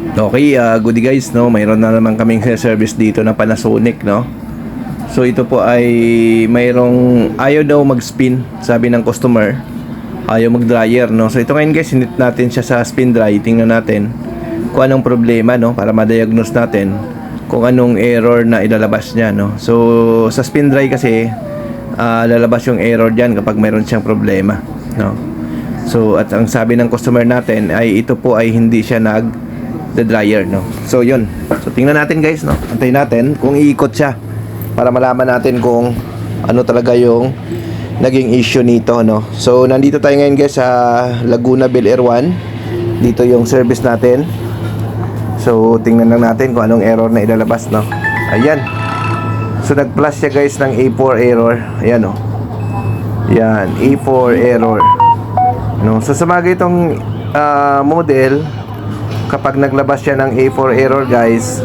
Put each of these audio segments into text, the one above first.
Okay, good guys, no? Mayroon na naman kaming service dito na Panasonic, no? So ito po ay mayroong ayaw daw mag-spin, sabi ng customer. Ayaw mag-dryer, no? So ito ngayon guys, sinit natin siya sa spin dry. Tingnan natin kung anong problema, no? Para ma-diagnose natin kung anong error na ilalabas niya, no? So sa spin dry kasi lalabas yung error diyan kapag mayroon siyang problema, no? So at ang sabi ng customer natin ay ito po ay hindi siya the dryer, no? So yun, so tingnan natin guys, no? Antayin natin kung iikot siya para malaman natin kung ano talaga yung naging issue nito, no? So nandito tayo ngayon guys sa Laguna Bel Air 1. Dito yung service natin. So tingnan lang natin kung anong error na ilalabas, no? Ayan, so nag-flash siya guys ng A4 error. Ayan, no? Yan, A4 error, no? So sa mga itong model, kapag naglabas siya ng A4 error guys,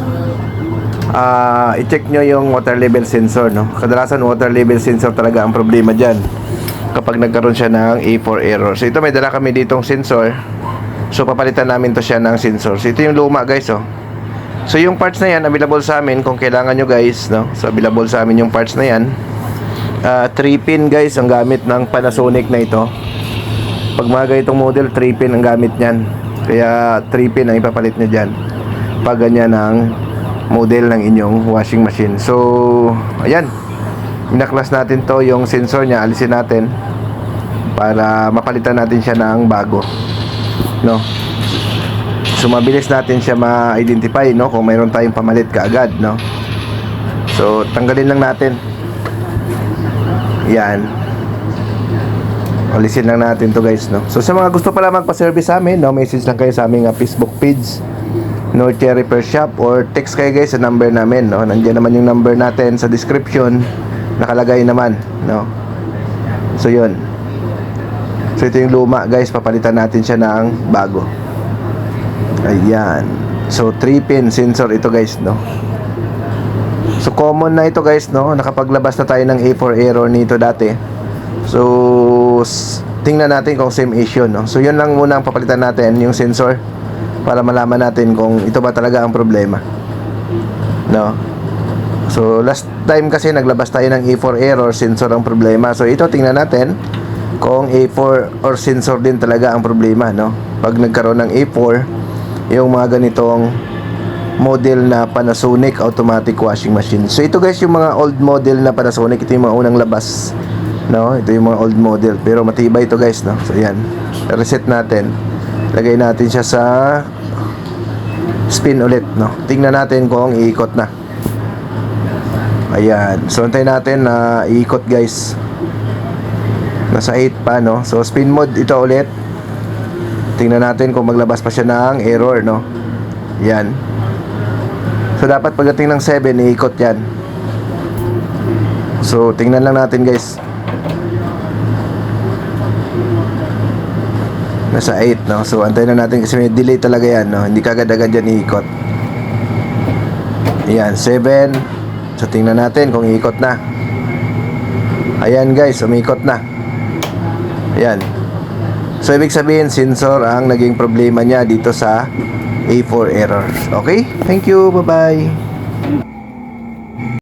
i-check nyo yung water level sensor, no? Kadalasan water level sensor talaga ang problema dyan kapag nagkaroon siya ng A4 error. So ito, may dala kami ditong sensor. So papalitan namin to siya ng sensor. So ito yung luma guys, oh. So yung parts na yan available sa amin kung kailangan nyo guys, no? So available sa amin yung parts na yan. 3 pin guys ang gamit ng Panasonic na ito. Pag mga ganitong model, 3 pin ang gamit nyan. Kaya 3 pin ang ipapalit nyo dyan pag ganyan ang model ng inyong washing machine. So ayan, inaklas natin to, yung sensor nya alisin natin para mapalitan natin siya ng bago, no? So mabilis natin siya ma-identify, no, kung mayroon tayong pamalit kaagad, no? So tanggalin lang natin yan, alisin lang natin to guys, no? So sa mga gusto pala magpa-service sa amin, no, message lang kayo sa aming Facebook page, Norte Repair Shop, or text kayo guys sa number namin, no? Nandiyan naman yung number natin sa description, nakalagay naman, no? So yun, so ito yung luma guys, papalitan natin siya ng bago. Ayan, so 3 pin sensor ito guys, no? So common na ito guys, no? Nakapaglabas na tayo ng A4 error nito dati. So tingnan natin kung same issue, no? So yun lang muna ang papalitan natin, yung sensor, para malaman natin kung ito ba talaga ang problema, no? So last time kasi naglabas tayo ng A4 error, sensor ang problema. So ito, tingnan natin kung A4 or sensor din talaga ang problema, no? Pag nagkaroon ng A4 yung mga ganitong model na Panasonic automatic washing machine. So ito guys yung mga old model na Panasonic. Ito yung mga unang labas, no? Ito yung mga old model, pero matibay ito guys, no? So yan, reset natin, lagay natin siya sa spin ulit, no? Tingnan natin kung iikot na. Ayan, so antayin natin na iikot guys. Nasa 8 pa, no? So spin mode ito ulit. Tingnan natin kung maglabas pa siya ng error, no? Yan. So dapat pagdating ng 7 iikot yan. So tingnan lang natin guys. Nasa 8, no? So antayin na natin kasi may delay talaga yan, no? Hindi kagad-agad yan iikot. Ayan, 7. So tingnan natin kung iikot na. Ayan guys, umikot na. Ayan. So ibig sabihin sensor ang naging problema niya dito sa A4 error. Okay? Thank you. Bye-bye.